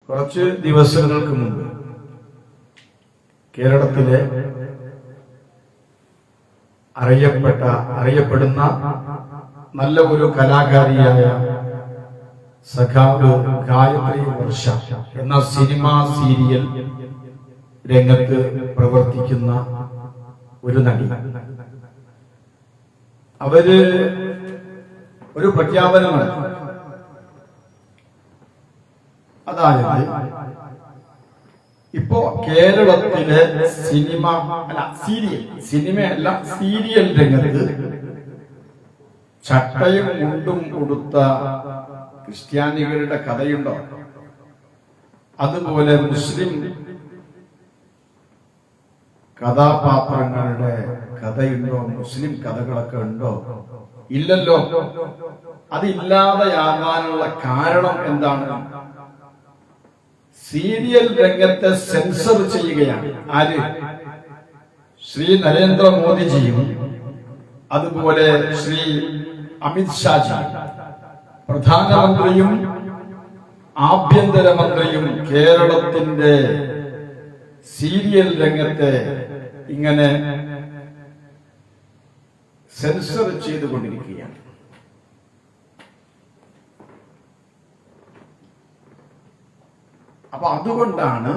കുറച്ച് ദിവസങ്ങൾക്ക് മുമ്പ് കേരളത്തിലെ അറിയപ്പെടുന്ന നല്ല ഒരു കലാകാരിയായ സഖാവ് ഗായത്രി വർഷ എന്ന സിനിമാ സീരിയൽ രംഗത്ത് പ്രവർത്തിക്കുന്ന ഒരു നടി, അവര് ഒരു പ്രഖ്യാപനം നടത്തി. അതായത് ഇപ്പോ കേരളത്തിലെ സിനിമയല്ല സീരിയൽ രംഗത്ത് ചട്ടയും മുണ്ടും കൊടുത്ത ക്രിസ്ത്യാനികളുടെ കഥയുണ്ടോ, അതുപോലെ മുസ്ലിം കഥാപാത്രങ്ങളുടെ കഥയുണ്ടോ, മുസ്ലിം കഥകളൊക്കെ ഉണ്ടോ? ഇല്ലല്ലോ. അതില്ലാതെയാകാനുള്ള കാരണം എന്താണ്? സീരിയൽ രംഗത്തെ സെൻസർ ചെയ്യുകയാണ്. ആര്? ശ്രീ നരേന്ദ്രമോദിജിയും അതുപോലെ ശ്രീ അമിത്ഷാജി, പ്രധാനമന്ത്രിയും ആഭ്യന്തരമന്ത്രിയും കേരളത്തിന്റെ സീരിയൽ രംഗത്തെ ഇങ്ങനെ സെൻസർ ചെയ്തുകൊണ്ടിരിക്കുകയാണ്. അപ്പൊ അതുകൊണ്ടാണ്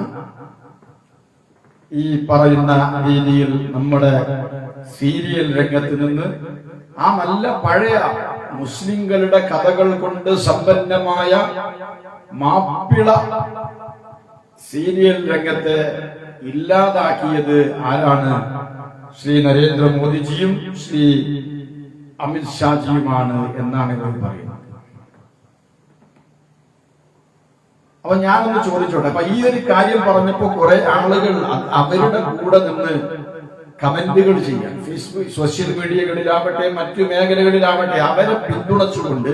ഈ പറയുന്ന രീതിയിൽ നമ്മുടെ സീരിയൽ രംഗത്ത് നിന്ന് ആ നല്ല പഴയ മുസ്ലിങ്ങളുടെ കഥകൾ കൊണ്ട് സമ്പന്നമായ മാപ്പിള സീരിയൽ രംഗത്തെ ഇല്ലാതാക്കിയത് ആരാണ്? ശ്രീ നരേന്ദ്രമോദിജിയും ശ്രീ അമിത്ഷാജിയുമാണ് എന്നാണ് ഇവർ പറയുന്നത്. അപ്പൊ ഞാനൊന്ന് ചോദിച്ചോട്ടെ. അപ്പൊ ഈ ഒരു കാര്യം പറഞ്ഞപ്പോ കുറെ ആളുകൾ അവരുടെ കൂടെ നിന്ന് കമന്റുകൾ ചെയ്യാൻ ഫേസ്ബുക്ക്, സോഷ്യൽ മീഡിയകളിലാവട്ടെ മറ്റു മേഖലകളിലാവട്ടെ അവരെ പിന്തുണച്ചുകൊണ്ട്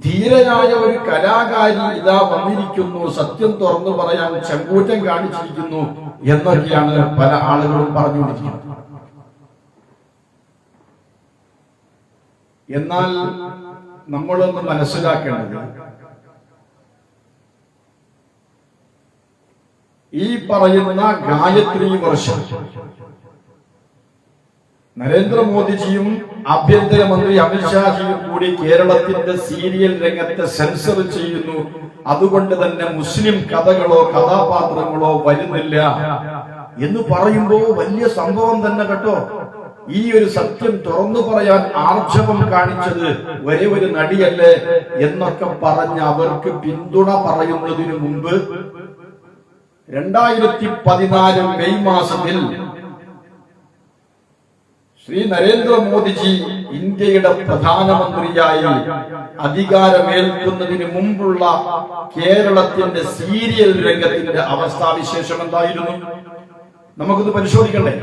ധീരനായ ഒരു കലാകാരി ഇതാ വന്നിരിക്കുന്നു, സത്യം തുറന്നു പറയാൻ ചങ്കൂറ്റം കാണിച്ചിരിക്കുന്നു എന്നൊക്കെയാണ് പല ആളുകളും പറഞ്ഞുകൊണ്ടിരിക്കുന്നത്. എന്നാൽ നമ്മളൊന്ന് മനസ്സിലാക്കേണ്ടത്, ഈ പറയുന്ന ഗായത്രി വർഷം നരേന്ദ്രമോദിജിയും ആഭ്യന്തരമന്ത്രി അമിത്ഷാജിയും കൂടി കേരളത്തിന്റെ സീരിയൽ രംഗത്തെ സെൻസർ ചെയ്യുന്നു, അതുകൊണ്ട് തന്നെ മുസ്ലിം കഥകളോ കഥാപാത്രങ്ങളോ വരുന്നില്ല എന്ന് പറയുമ്പോൾ വലിയ സംഭവം തന്നെ കേട്ടോ. ഈ ഒരു സത്യം തുറന്നു പറയാൻ ആർജവം കാണിച്ചത് ഒരേ ഒരു നടിയല്ലേ എന്നൊക്കെ പറഞ്ഞ് അവർക്ക് പിന്തുണ പറയുന്നതിനു മുമ്പ് 2014 മെയ് മാസത്തിൽ ശ്രീ നരേന്ദ്രമോദിജി ഇന്ത്യയുടെ പ്രധാനമന്ത്രിയായി അധികാരമേൽക്കുന്നതിന് മുമ്പുള്ള കേരളത്തിന്റെ സീരിയൽ രംഗത്തിന്റെ അവസ്ഥാവിശേഷം എന്തായിരുന്നു? നമുക്കിത് പരിശോധിക്കണ്ടേ?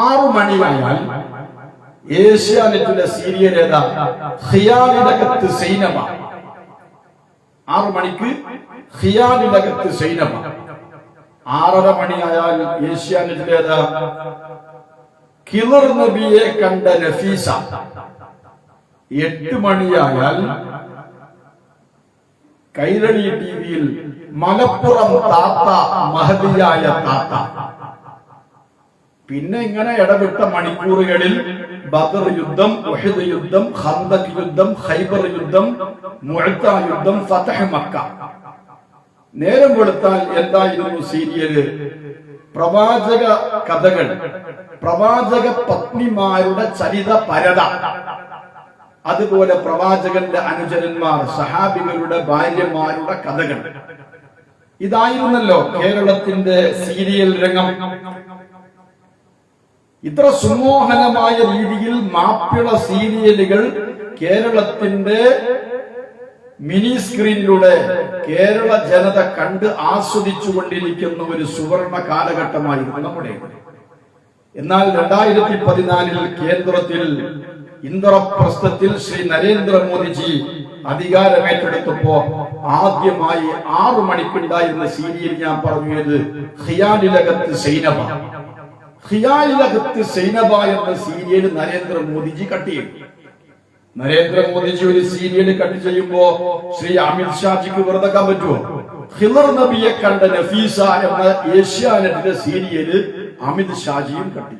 6 മണിയായാൽ ഏഷ്യാനെറ്റിലെ സീരിയൽ ഏതാ? ഖിയാലിനകത്ത് സൈനബ. 6 മണിക്ക് ഖിയാലിനകത്ത് സൈനബ. 6:30 മണിയായാൽ ഏഷ്യാനെറ്റിലേതാ? കിളർ നബിയെ കണ്ട നഫീസ. 8 മണിയായാൽ കൈരളി ടിവിയിൽ മലപ്പുറം താത്ത മഹദിയായ താത്ത. പിന്നെ ഇങ്ങനെ ഇടവിട്ട മണിക്കൂറുകളിൽ ബദർ യുദ്ധം, ഉഹദ് യുദ്ധം, ഖന്ദഖ് യുദ്ധം, ഖൈബർ യുദ്ധം, മുഅത്ത യുദ്ധം, ഫതഹ് മക്ക. നേരം വെളുത്താൽ എന്തായിരുന്നു സീരിയല്? പ്രവാചക കഥകൾ, പ്രവാചക പത്നിമാരുടെ ചരിത പരത, അതുപോലെ പ്രവാചകന്റെ അനുചരന്മാർ, സഹാബികളുടെ ഭാര്യമാരുടെ കഥകൾ. ഇതായിരുന്നല്ലോ കേരളത്തിന്റെ സീരിയൽ രംഗം. ഇത്ര സുമോഹനമായ രീതിയിൽ മാപ്പിള സീരിയലുകൾ കേരളത്തിന്റെ മിനി സ്ക്രീനിലൂടെ കേരള ജനത കണ്ട് ആസ്വദിച്ചു കൊണ്ടിരിക്കുന്ന ഒരു സുവർണ കാലഘട്ടമായിരുന്നു നമ്മുടെ. എന്നാൽ 2014 കേന്ദ്രത്തിൽ ഇന്ദ്രപ്രസ്ഥത്തിൽ ശ്രീ നരേന്ദ്രമോദിജി അധികാരമേറ്റെടുത്തപ്പോ ആദ്യമായി 6 മണിക്കുണ്ടായിരുന്ന സീരിയൽ ഞാൻ പറഞ്ഞത് ഖിയാലിനകത്ത് സൈനബ. ഖിയാലിനകത്ത് സൈനബ എന്ന സീരിയൽ നരേന്ദ്രമോദിജി കട്ട് ചെയ്തു. നരേന്ദ്രമോദിജി ഒരു സീരിയൽ കട്ട് ചെയ്യുമ്പോ ശ്രീ അമിത്ഷാജിക്ക് വെറുതെ പറ്റുമോ? ഖിളർ നബിയെ കണ്ട നഫീസ എന്ന ഏഷ്യാനെറ്റിലെ സീരിയല് അമിത് ഷാജിയും കണ്ടു.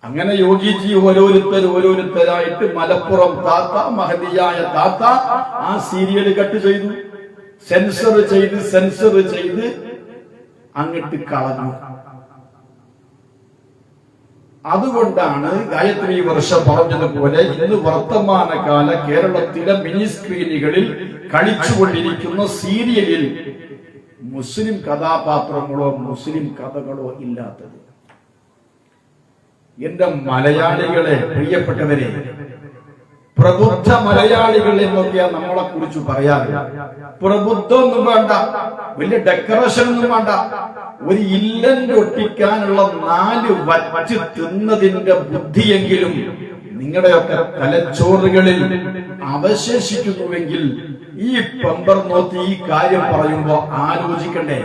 അങ്ങനെ യോഗിജി ഓരോരുത്തരായിട്ട് മലപ്പുറം താത്ത, മഹദിയായ താത്ത ആ സീരിയല് കട്ട് ചെയ്തു, സെൻസർ ചെയ്ത് അങ്ങോട്ട് കളഞ്ഞു. അതുകൊണ്ടാണ് ഗായത്രി വർഷം പറഞ്ഞതുപോലെ ഇന്ന് വർത്തമാനകാല കേരളത്തിലെ മിനി സ്ക്രീനുകളിൽ കളിച്ചുകൊണ്ടിരിക്കുന്ന സീരിയലിൽ മുസ്ലിം കഥാപാത്രങ്ങളോ മുസ്ലിം കഥകളോ ഇല്ലാത്തത്. എന്റെ മലയാളികളെ, പ്രിയപ്പെട്ടവരെ, പ്രബുദ്ധ മലയാളികൾ എന്നൊക്കെയാണ് നമ്മളെ കുറിച്ച് പറയാറ്. പ്രബുദ്ധമൊന്നും വേണ്ട, വലിയ ഡെക്കറേഷൻ ഒന്നും വേണ്ട. ഒരു ഇല്ലന്റെ ഒട്ടിക്കാനുള്ള 4 വറ്റ് തിന്നതിന്റെ ബുദ്ധിയെങ്കിലും നിങ്ങളുടെയൊക്കെ തലച്ചോറുകളിൽ അവശേഷിക്കുന്നുവെങ്കിൽ ഈ പെമ്പർ നോത്തി ഈ കാര്യം പറയുമ്പോ ആലോചിക്കണ്ടേ?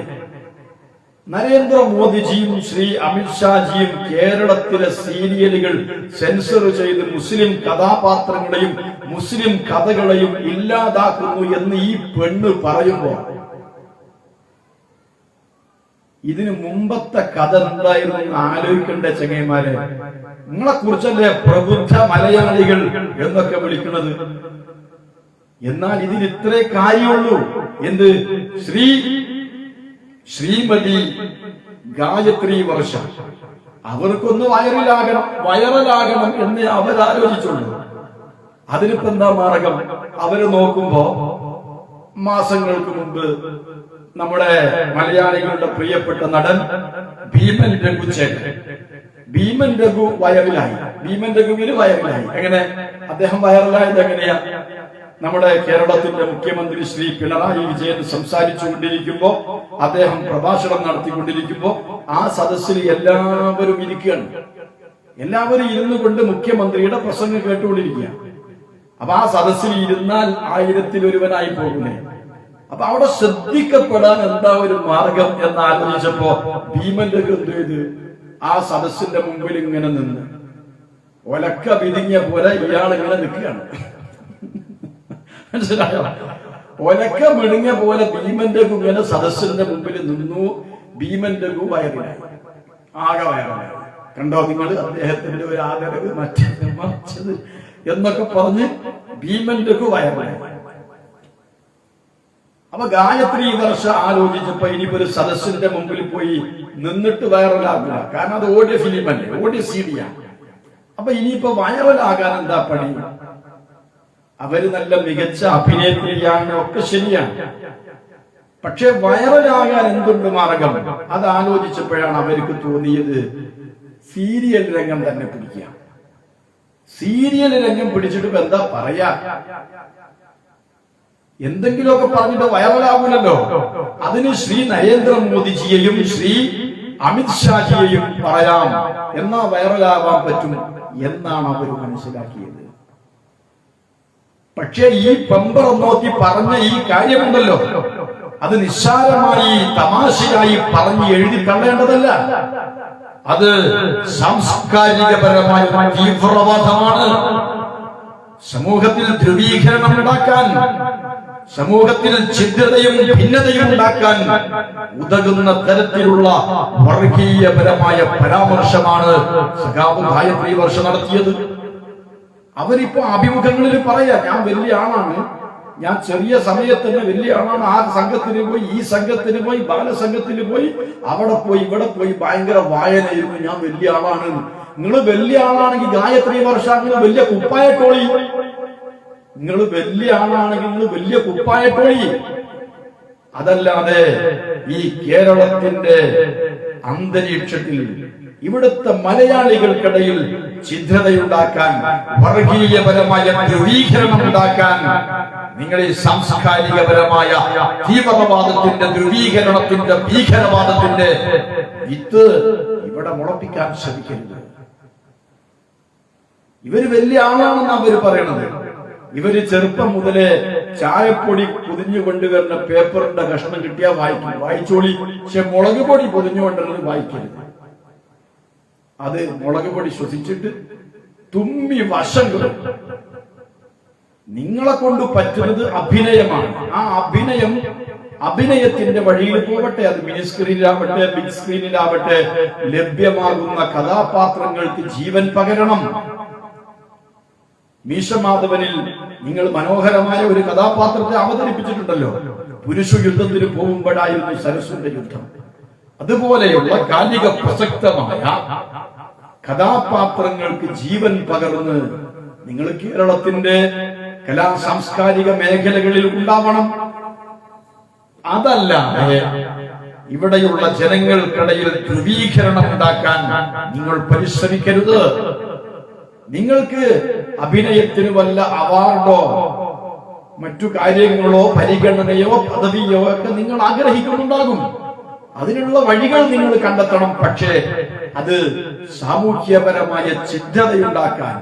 നരേന്ദ്രമോദിജിയും ശ്രീ അമിത്ഷാജിയും കേരളത്തിലെ സീരിയലുകൾ സെൻസർ ചെയ്ത് മുസ്ലിം കഥാപാത്രങ്ങളെയും മുസ്ലിം കഥകളെയും ഇല്ലാതാക്കുന്നു എന്ന് ഈ പെണ്ണ് പറയുമ്പോ ഇതിനു മുമ്പത്തെ കഥ എന്തായിരുന്നു ആലോചിക്കണ്ടേ ചങ്ങന്മാരെ? നിങ്ങളെ കുറിച്ചല്ലേ പ്രബുദ്ധ മലയാളികൾ എന്നൊക്കെ വിളിക്കുന്നത്. എന്നാൽ ഇതിന് ഇത്രേ കാര്യമുള്ളൂ. എന്ത്? ശ്രീമതി ഗായത്രി വർഷം അവർക്കൊന്ന് വൈറലാകണം എന്ന് അവരാലോചിച്ചുള്ളൂ. അതിനിപ്പോ എന്താ മാർഗം? അവര് നോക്കുമ്പോ മാസങ്ങൾക്ക് മുമ്പ് നമ്മുടെ മലയാളികളുടെ പ്രിയപ്പെട്ട നടൻ ഭീമൻ രഘു വൈറലായി. ഭീമൻ രഘുവിന് വൈറലായി. എങ്ങനെ അദ്ദേഹം വൈറലായത്? എങ്ങനെയാ? നമ്മുടെ കേരളത്തിന്റെ മുഖ്യമന്ത്രി ശ്രീ പിണറായി വിജയൻ സംസാരിച്ചു കൊണ്ടിരിക്കുമ്പോ, അദ്ദേഹം പ്രഭാഷണം നടത്തിക്കൊണ്ടിരിക്കുമ്പോ ആ സദസ്സിൽ എല്ലാവരും ഇരിക്കുകയാണ്. എല്ലാവരും ഇരുന്നു കൊണ്ട് മുഖ്യമന്ത്രിയുടെ പ്രസംഗം കേട്ടുകൊണ്ടിരിക്കുക. അപ്പൊ ആ സദസ്സിൽ ഇരുന്നാൽ 1000-ൽ-1 പോകുന്നേ. അപ്പൊ അവിടെ ശ്രദ്ധിക്കപ്പെടാൻ എന്താ ഒരു മാർഗം എന്നാലോചിച്ചപ്പോ ഭീമൻ രഘു എന്ത് ചെയ്ത്? ആ സദസ്സിന്റെ മുമ്പിൽ ഇങ്ങനെ നിന്ന് ഒലക്ക വിരിഞ്ഞ പോലെ ഇയാൾ ഇങ്ങനെ നിൽക്കുകയാണ്. മനസ്സിലായോ? ഒലക്ക മിടുങ്ങിയ പോലെ ഭീമൻ രഘു ഇങ്ങനെ സദസ്സിന്റെ മുമ്പിൽ നിന്നു. ഭീമൻ രഘു വയറിലായി, ആകെ വയറിലായി. കണ്ടോ നിങ്ങൾ അദ്ദേഹത്തിന്റെ ഒരു ആദരവ് മറ്റത് എന്നൊക്കെ പറഞ്ഞ് ഭീമൻ രഘു വയറിലായി. അപ്പൊ ഗായത്രി വർഷം ആലോചിച്ചപ്പോ ഇനിയിപ്പോ ഒരു സദസ്സിന്റെ മുമ്പിൽ പോയി നിന്നിട്ട് വൈറലാകില്ല. കാരണം അത് ഓഡിയോ ഫിലിമല്ലേ, ഓഡിയോ സീഡിയാണ്. അപ്പൊ ഇനിയിപ്പോ വൈറലാകാൻ എന്താ പണി? അവര് നല്ല മികച്ച അഭിനേത്രിയാണ്, ഒക്കെ ശരിയാണ്. പക്ഷെ വൈറലാകാൻ എന്തുണ്ട് മാർഗം? അത് ആലോചിച്ചപ്പോഴാണ് അവർക്ക് തോന്നിയത് സീരിയൽ രംഗം തന്നെ പിടിക്കുക. സീരിയൽ രംഗം പിടിച്ചിട്ട് എന്താ പറയാ? എന്തെങ്കിലുമൊക്കെ പറഞ്ഞിട്ട് വൈറലാകൂലല്ലോ. അതിന് ശ്രീ നരേന്ദ്രമോദിജിയെയും ശ്രീ അമിത്ഷാജിയെയും പറയാം, എന്നാ വൈറലാവാൻ പറ്റും എന്നാണ് അവർ മനസ്സിലാക്കിയത്. പക്ഷേ ഈ പെമ്പർ നോക്കി പറഞ്ഞ ഈ കാര്യമുണ്ടല്ലോ, അത് നിസ്സാരമായി തമാശയായി പറഞ്ഞ് എഴുതി തള്ളേണ്ടതല്ല. അത് സാംസ്കാരികപരമായ തീവ്രവാദമാണ്. സമൂഹത്തിൽ ധ്രുവീകരണം ഉണ്ടാക്കാൻ, സമൂഹത്തിൽ ഛിദ്രതയും ഭിന്നതയും ഉണ്ടാക്കാൻ ഉതകുന്ന തരത്തിലുള്ള വർഗീയപരമായ പരാമർശമാണ് സഖാവ് ഗായത്രി വർഷം നടത്തിയത്. അവരിപ്പോ അഭിമുഖങ്ങളിൽ പറയാ, ഞാൻ വലിയ ആളാണ്, ഞാൻ ചെറിയ സമയത്ത് തന്നെ വലിയ ആളാണ്, ആ സംഘത്തിന് പോയി, ഈ സംഘത്തിന് പോയി, ബാലസംഘത്തിന് പോയി, അവിടെ പോയി, ഇവിടെ പോയി, ഭയങ്കര വായനയിരുന്നു, ഞാൻ വലിയ ആളാണ്. നിങ്ങൾ വലിയ ആളാണെങ്കിൽ ഗായത്രി വർഷം നിങ്ങൾ വലിയ കുപ്പായട്ടോളി. നിങ്ങൾ വലിയ ആളാണെങ്കിൽ നിങ്ങൾ വലിയ കുപ്പായട്ടോളി. അതല്ലാതെ ഈ കേരളത്തിന്റെ അന്തരീക്ഷത്തിൽ ഇവിടുത്തെ മലയാളികൾക്കിടയിൽ ഛിദ്രതയുണ്ടാക്കാൻ, വർഗീയപരമായ ധ്രുവീകരണം ഉണ്ടാക്കാൻ, നിങ്ങൾ ഈ സാംസ്കാരികപരമായ തീവ്രവാദത്തിന്റെ, ധ്രുവീകരണത്തിന്റെ, ഭീകരവാദത്തിന്റെ വിത്ത് ഇവിടെ മുളപ്പിക്കാൻ ശ്രമിക്കരുത്. ഇവര് വലിയ ആളാണെന്ന് അവര് പറയണത്. ഇവര് ചെറുപ്പം മുതലേ ചായപ്പൊടി പൊതിഞ്ഞു കൊണ്ടുവരുന്ന പേപ്പറിന്റെ കഷ്ണം കിട്ടിയാൽ വായിക്കും, വായിച്ചോളി. പക്ഷെ മുളക് പൊടി പൊതിഞ്ഞുകൊണ്ടുള്ളത് വായിക്കരുത്. അത് മുളക് പൊടി ശ്വസിച്ചിട്ട് തുമ്മി വശം കിട്ടും. നിങ്ങളെ കൊണ്ട് പറ്റുന്നത് അഭിനയമാണ്. ആ അഭിനയം അഭിനയത്തിന്റെ വഴിയിൽ പോവട്ടെ. അത് മിനി സ്ക്രീനിലാവട്ടെ, ബിഗ് സ്ക്രീനിലാവട്ടെ, ലഭ്യമാകുന്ന കഥാപാത്രങ്ങൾക്ക് ജീവൻ പകരണം. മീശമാധവനിൽ നിങ്ങൾ മനോഹരമായ ഒരു കഥാപാത്രത്തെ അവതരിപ്പിച്ചിട്ടുണ്ടല്ലോ. പുരുഷ യുദ്ധത്തിന് പോകുമ്പോഴായിരുന്നു സരസ്വന്റെ യുദ്ധം. അതുപോലെയുള്ള കാലിക പ്രസക്തമായ കഥാപാത്രങ്ങൾക്ക് ജീവൻ പകർന്ന് നിങ്ങൾ കേരളത്തിന്റെ കലാ സാംസ്കാരിക മേഖലകളിൽ ഉണ്ടാവണം. അതല്ലാതെ ഇവിടെയുള്ള ജനങ്ങൾക്കിടയിൽ ധ്രുവീകരണം ഉണ്ടാക്കാൻ നിങ്ങൾ പരിശ്രമിക്കരുത്. നിങ്ങൾക്ക് അഭിനയത്തിന് വല്ല അവാർഡോ മറ്റു കാര്യങ്ങളോ പരിഗണനയോ പദവിയോ ഒക്കെ നിങ്ങൾ ആഗ്രഹിക്കുന്നുണ്ടാകും. അതിനുള്ള വഴികൾ നിങ്ങൾ കണ്ടെത്തണം. പക്ഷേ അത് സാമൂഹ്യപരമായ ചിന്തതയുണ്ടാക്കാൻ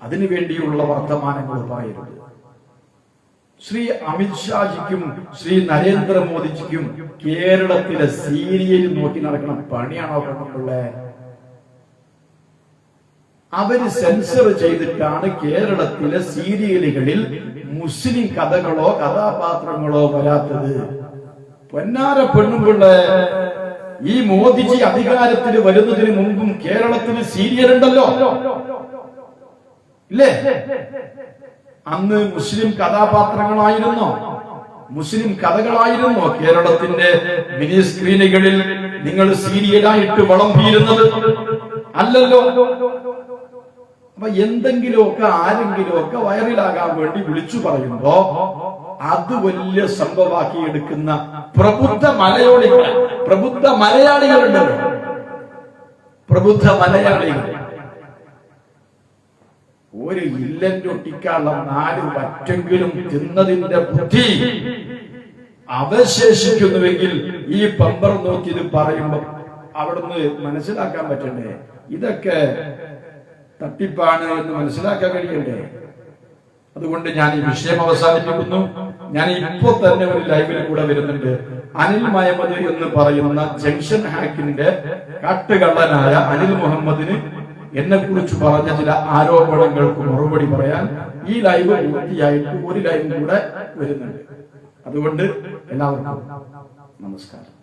അതിനുവേണ്ടിയുള്ള വർത്തമാനങ്ങൾ പറയരുത്. ശ്രീ അമിത്ഷാജിക്കും ശ്രീ നരേന്ദ്രമോദിജിക്കും കേരളത്തിലെ സീരിയൽ നോക്കി നടക്കണം പണിയാണോ കണ്ടിട്ടുള്ളത്? അവര് സെൻസർ ചെയ്തിട്ടാണ് കേരളത്തിലെ സീരിയലുകളിൽ മുസ്ലിം കഥകളോ കഥാപാത്രങ്ങളോ വരാത്തത്. പൊന്നാര പെണ്ണുപിള്ള, ഈ മോദിജി അധികാരത്തിൽ വരുന്നതിന് മുമ്പും കേരളത്തിന് സീരിയൽ ഉണ്ടല്ലോ, ഇല്ലേ? അന്ന് മുസ്ലിം കഥാപാത്രങ്ങളായിരുന്നോ, മുസ്ലിം കഥകളായിരുന്നോ കേരളത്തിന്റെ മിനി സ്ക്രീനുകളിൽ നിങ്ങൾ സീരിയലായിട്ട് വിളമ്പിയിരുന്നത്? അല്ലല്ലോ. അപ്പൊ എന്തെങ്കിലുമൊക്കെ ആരെങ്കിലുമൊക്കെ വൈറലാകാൻ വേണ്ടി വിളിച്ചു പറയുമ്പോ അത് വലിയ സംഭവമാക്കി എടുക്കുന്ന പ്രബുദ്ധ മലയാളികളുണ്ടല്ലോ, പ്രബുദ്ധ മലയാളികൾ. ഒരു ഇല്ലൊട്ടിക്കാനുള്ള 4 വറ്റെങ്കിലും തിന്നതിന്റെ ബുദ്ധി അവശേഷിക്കുന്നുവെങ്കിൽ ഈ പമ്പർ നോക്കി ഇത് പറയുമ്പോ അവിടുന്ന് മനസ്സിലാക്കാൻ പറ്റണ്ടേ ഇതൊക്കെ തട്ടിപ്പാണ് എന്ന് മനസ്സിലാക്കാൻ കഴിയണ്ടേ? അതുകൊണ്ട് ഞാൻ ഈ വിഷയം അവസാനിപ്പിക്കുന്നു. ഞാൻ ഇപ്പോ തന്നെ ഒരു ലൈവിൽ കൂടെ വരുന്നുണ്ട്. അനിൽ മഹമ്മദ് എന്ന് പറയുന്ന ജംഗ്ഷൻ ഹാക്കിന്റെ കാട്ടുകള്ളനായ അനിൽ മുഹമ്മദിന് എന്നെ കുറിച്ച് പറഞ്ഞ ചില ആരോപണങ്ങൾക്ക് മറുപടി പറയാൻ ഈ ലൈവ് പൂർത്തിയായിട്ട് ഒരു ലൈവ് കൂടെ വരുന്നുണ്ട്. അതുകൊണ്ട് എല്ലാവർക്കും നമസ്കാരം.